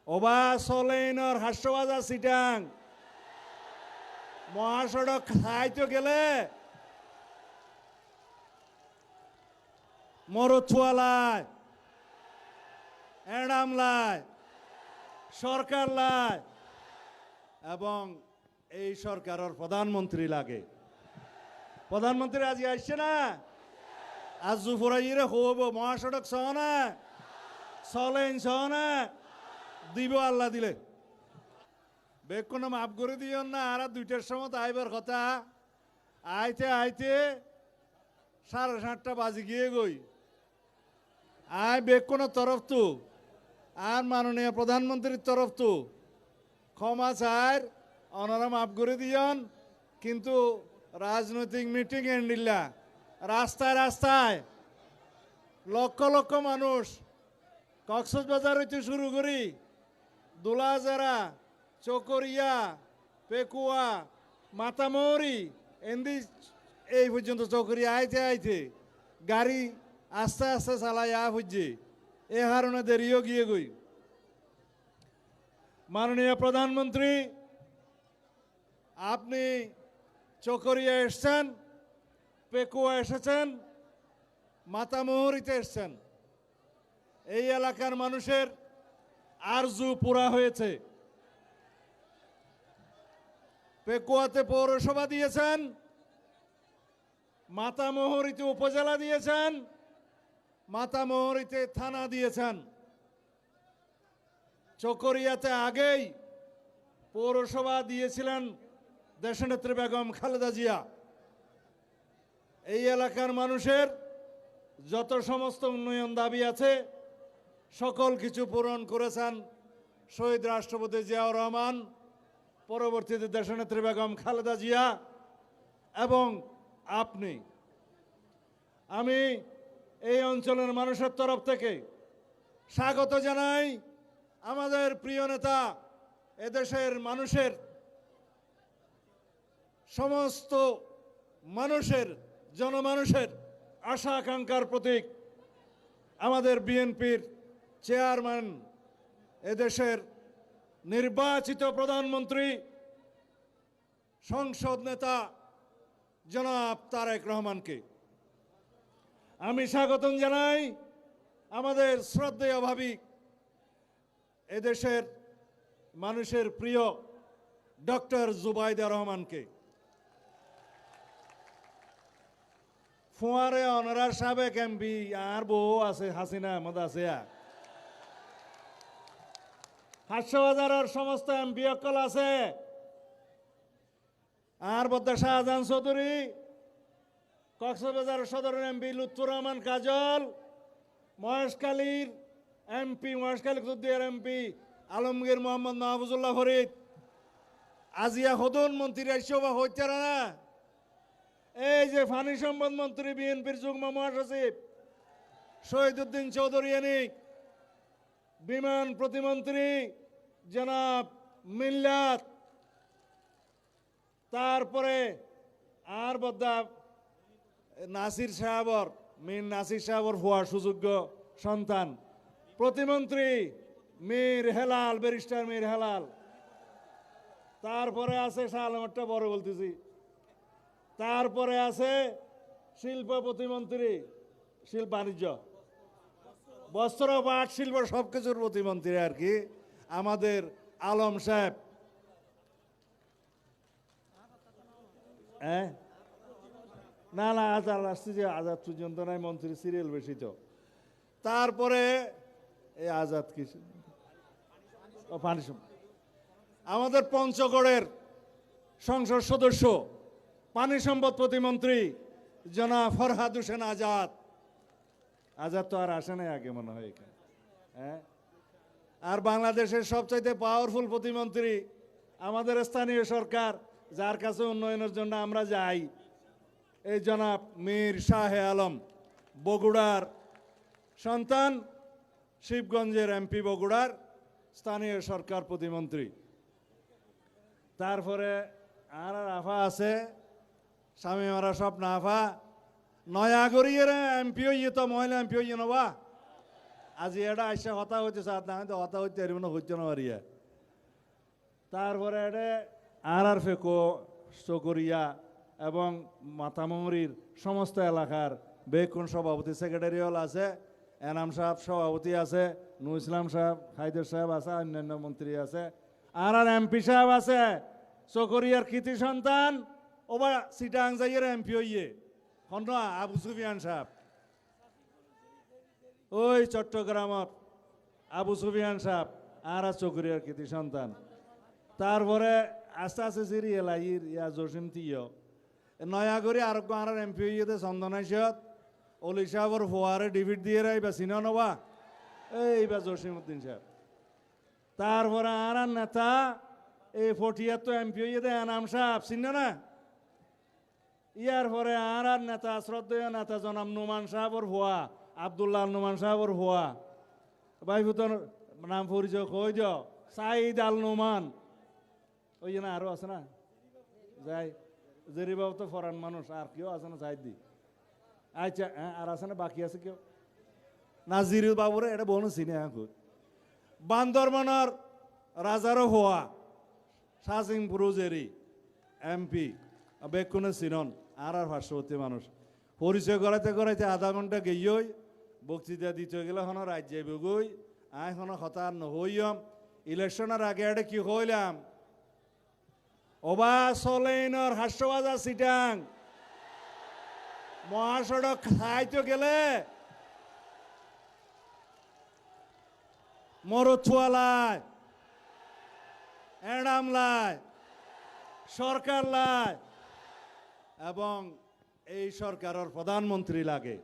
ওবা সলেইনর হাস্যবাজা সিটাং মহাসড়ক খাইতে গেলে মরুচুয়ালায় এডামলায় সরকার লাই এবং এই সরকারের প্রধানমন্ত্রী লাগে প্রধানমন্ত্রী আজ আসছে না আজ জুফুরাইরে হব মহাসড়ক সহ না সলেন সহ না দিব আল্লাহ দিলে বেকনো মাফ করে দিও না আর 2টার সময় আইবার কথা আইতে আইতে 7:30 বাজে গিয়ে গই আয় বেকনো তরফ তো আর মাননীয় প্রধানমন্ত্রীর তরফ তো ক্ষমা চার ওনারা মাফ করে দিয়ন কিন্তু রাজনৈতিক মিটিং এন্ডিল্লা রাস্তায় রাস্তায় লক্ষ লক্ষ মানুষ কক্সবাজার হইতে শুরু করি দুলাজারা চকরিয়া পেকুয়া মাতামরি এন্দি এই পর্যন্ত চকরিয়া আইতে আইতে গাড়ি আস্তে আস্তে চালাই হচ্ছে এ হারণে দেরিও গিয়ে গই মাননীয় প্রধানমন্ত্রী আপনি চকরিয়া এসছেন পেকুয়া এসেছেন মাতামহরিতে এসছেন এই এলাকার মানুষের আরজু পুরা হয়েছে পেকুয়াতে পৌরসভা দিয়েছেন মাতামহরিতে উপজেলা দিয়েছেন মাতামহরিতে থানা দিয়েছেন চকরিয়াতে আগেই পৌরসভা দিয়েছিলেন দেশনেত্রী বেগম খালেদা জিয়া এই এলাকার মানুষের যত সমস্ত উন্নয়ন দাবি আছে সকল কিছু পূরণ করেছেন শহীদ রাষ্ট্রপতি জিয়াউর রহমান পরবর্তীতে দেশনেত্রী বেগম খালেদা জিয়া এবং আপনি আমি এই অঞ্চলের মানুষের তরফ থেকে স্বাগত জানাই আমাদের প্রিয় নেতা এদেশের মানুষের সমস্ত মানুষের জনমানুষের আশা আকাঙ্ক্ষার প্রতীক আমাদের বিএনপির চেয়ারম্যান এদেশের নির্বাচিত প্রধানমন্ত্রী সংসদ নেতা জনাব তারেক রহমানকে আমি স্বাগতম জানাই আমাদের শ্রদ্ধেয় ভাবি এদেশের মানুষের প্রিয় ডক্টর জুবাইদা রহমানকে ফুয়ারে অনারার সাবেক এমপি আর বউ আছে হাসিনা আহমদ আছে হাস্যবাজারের সমস্ত এমপি অকল আছে আর বদ্দা শাহজাহান চৌধুরী কক্সবাজার সদরের এমপি লুৎফুর রহমান কাজল মহেশখালীর এমপি মহেশখালী কুতুবদিয়ার এমপি আলমগীর মোহাম্মদ মাহফুজুল্লাহ ফরিদ আজিয়া হদন মন্ত্রী আইসবা হইতে না এই যে পানি সম্পদ মন্ত্রী বিএনপির যুগ্ম মহাসচিব শহীদুদ্দিন চৌধুরী বিমান প্রতিমন্ত্রী জনাব মিল্লাত তারপরে আর বদ্দা নাসির সাহাবর মীর নাসির সাহাবর হওয়ার সুযোগ্য সন্তান প্রতিমন্ত্রী মীর হেলাল ব্যারিস্টার মীর হেলাল তারপরে আছে শাহলামটা বড় বলতেছি তারপরে আছে শিল্প প্রতিমন্ত্রী শিল্প বাণিজ্য বস্ত্র পাট শিল্প সবকিছুর প্রতিমন্ত্রী আর কি আমাদের আলম সাহেব না না আজাদ আসছে যে আজাদ পর্যন্ত নাই মন্ত্রী সিরিয়াল বেশি তো তারপরে এই আজাদ কি পানি আমাদের পঞ্চগড়ের সংসদ সদস্য পানি সম্পদ প্রতিমন্ত্রী জনাব ফরহাদ হোসেন আজাদ আজাদ তো আর আসে নাই আগে মনে হয় এখানে হ্যাঁ আর বাংলাদেশের সবচাইতে পাওয়ারফুল প্রতিমন্ত্রী আমাদের স্থানীয় সরকার যার কাছে উন্নয়নের জন্য আমরা যাই এই জনাব মীর শাহে আলম বগুড়ার সন্তান শিবগঞ্জের এমপি বগুড়ার স্থানীয় সরকার প্রতিমন্ত্রী তারপরে আর আফা আছে স্বামী মারা স্বপ্ন আফা নয়াগরিয়ের এমপি ইয়ে তো মহিলা এমপি ইয়ে নবা আজি এটা আইসা হতা হইতে সাত না হয়তো হতা হইতে আর মনে হচ্ছে না মারিয়া তারপরে এটা আর ফেকো চকরিয়া এবং মাতামুরির সমস্ত এলাকার বেকুন সভাপতি সেক্রেটারিয়াল আছে, এনাম সাহেব সভাপতি আছে, নু ইসলাম সাহেব, হায়দার সাহেব আছে, অন্যান্য মন্ত্রী আছে, আর এমপি সাহেব আছে। চকরিয়ার কৃতি সন্তান ওবা সিটাং যাইয়ের এমপি হইয়ে হন আবু সুফিয়ান সাহেব, ওই চট্টগ্রামত আবু সুফিয়ান সাহেব আর চকরিয়ার কৃতি সন্তান। তারপরে আস্তে আস্তে সিরিয়াল আইর ইয়া জসিম তিয় নয়াগরি আরোগ্য আর এমপি হইয়ে চন্দনাইশত অলি সাহেবর ফোয়ারে ডিভিট দিয়ে রাইবা চিনা নবা এইবা জসিম উদ্দিন সাহেব। তারপরে আর নেতা এই ফটিয়ার তো এমপি হইয়ে দে এনাম সাহেব চিন না। ইয়ার পরে আর নেতা শ্রদ্ধেয় নেতা জনাব নুমান সাহেবর ভুয়া আবদুল্লাহ নুমান সাহেবর ভুয়া ভাইভূতর নাম পরিচয় কই দিও সাইদ আল নুমান ওই না আরো আছে না যাই জেরিবাবু তো ফরান মানুষ আর কেউ আছে না সাইদ দি আচ্ছা হ্যাঁ আর আছে না বাকি আছে কেউ নাজির বাবুরে এটা বনু চিনি এখন বান্দরবানের রাজারও হওয়া সাসিং পুরুজেরি এমপি বেকুনে চিনন আর পার্শ্ববর্তী মানুষ পরিচয় করাইতে করাইতে আধা ঘন্টা গেইই বক্তৃতা দিতে গেলে হন রাজ্যে বেগুই আই হন হতার নহইম ইলেকশনের আগে এটা কি হইলাম ওবা সলেইনর হাস্যবাজার সিটাং মহাসড়ক খাইতে গেলে মরুথুয়ালায় এড়ামলায় সরকার লাই এবং এই সরকারের প্রধানমন্ত্রী লাগে।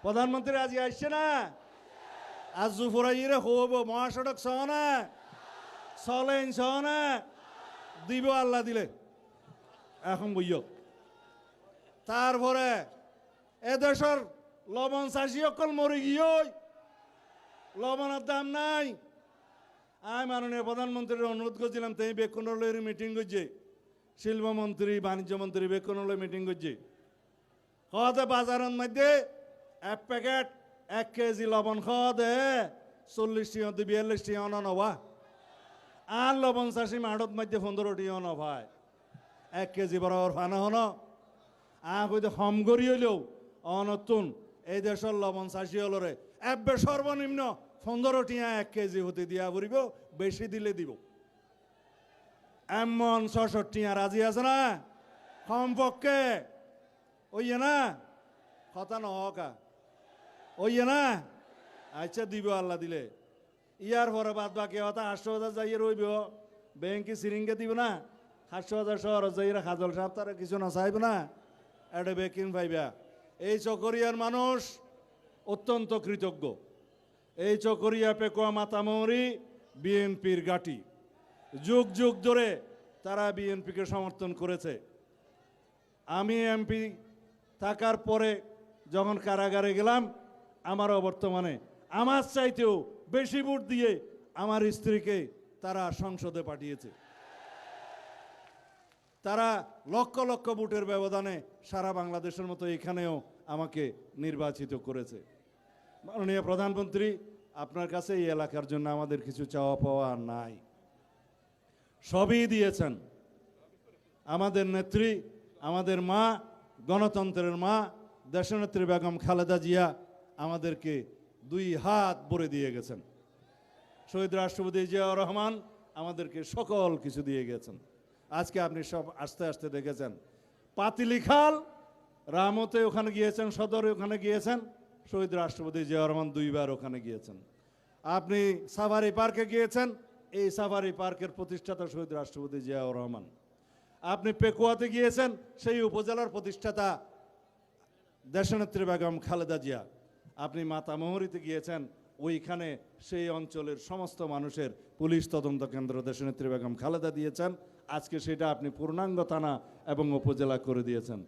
প্রধানমন্ত্রী আজি আসছে না আজ জুফুরাইরে হব মহাসড়ক সহ না চলেন সহ না দিব আল্লাহ দিলে এখন বইয়। তারপরে এদেশের লবণ চাষি অকল মরে গিয়ে লবণের দাম নাই। আমি মাননীয় প্রধানমন্ত্রীর অনুরোধ করছিলাম তাই বেকুনলের মিটিং করছে শিল্পমন্ত্রী বাণিজ্য মন্ত্রী বেকুনলে মিটিং করছে খাওয়াতে বাজারের মধ্যে এক প্যাকেট 1 কেজি লবণ খাওয়াতে 40 টিয়া 42 টিয়া নবা আর লবণ চাষি মাঠত মধ্যে 15 টিয়া নভায় 1 কেজি বরাবর ফানা হন হইতে হম করি হইলেও অনতুন এই দেশের লবণ চাষি হলরে এবে সর্বনিম্ন 15 টিয়া 1 কেজি হতে দিয়া পড়িব বেশি দিলে দিব এমন 66 টিয়া রাজি আছে না কমপক্ষে ওইয়ে না কথা নহকা ওইয়ে না আচ্ছা দিব আল্লাহ দিলে ইয়ার পরে বাদ বাকি হতা 800,000 যাইয়ে রইব ব্যাংকে সিরিঙ্গে দিব না 800,000 শহর যাইয়ে খাজল সাহেব তারা কিছু না চাইব না এটা বেকিং পাইবা। এই চকরিয়ার মানুষ অত্যন্ত কৃতজ্ঞ। এই চকরিয়া পেকুয়া মাতামরি বিএনপির গাটি যুগ যুগ ধরে তারা বিএনপিকে সমর্থন করেছে। আমি এমপি থাকার পরে যখন কারাগারে গেলাম আমারও বর্তমানে আমার চাইতেও বেশি ভোট দিয়ে আমার স্ত্রীকে তারা সংসদে পাঠিয়েছে। তারা লক্ষ লক্ষ ভোটের ব্যবধানে সারা বাংলাদেশের মতো এখানেও আমাকে নির্বাচিত করেছে। মাননীয় প্রধানমন্ত্রী আপনার কাছে এই এলাকার জন্য আমাদের কিছু চাওয়া পাওয়া নাই, সবই দিয়েছেন। আমাদের নেত্রী, আমাদের মা, গণতন্ত্রের মা দেশনেত্রী বেগম খালেদা জিয়া আমাদেরকে 2 হাত ভরে দিয়ে গেছেন। শহীদ রাষ্ট্রপতি জিয়াউর রহমান আমাদেরকে সকল কিছু দিয়ে গেছেন। আজকে আপনি সব আস্তে আস্তে দেখেছেন পাতিলিখাল রামতে ওখানে গিয়েছেন, সদরে ওখানে গিয়েছেন, শহীদ রাষ্ট্রপতি জিয়াউর রহমান 2 বার ওখানে গিয়েছেন। আপনি সাফারি পার্কে গিয়েছেন, এই সাফারি পার্কের প্রতিষ্ঠাতা শহীদ রাষ্ট্রপতি জিয়াউর রহমান। আপনি পেকুয়াতে গিয়েছেন, সেই উপজেলার প্রতিষ্ঠাতা দেশনেত্রী বেগম খালেদা জিয়া। আপনি মাতামহরিতে গিয়েছেন, ওইখানে সেই অঞ্চলের সমস্ত মানুষের পুলিশ তদন্ত কেন্দ্র দেশনেত্রী বেগম খালেদা দিয়েছেন। আজকে সেটা আপনি পূর্ণাঙ্গ থানা এবং উপজেলা করে দিয়েছেন।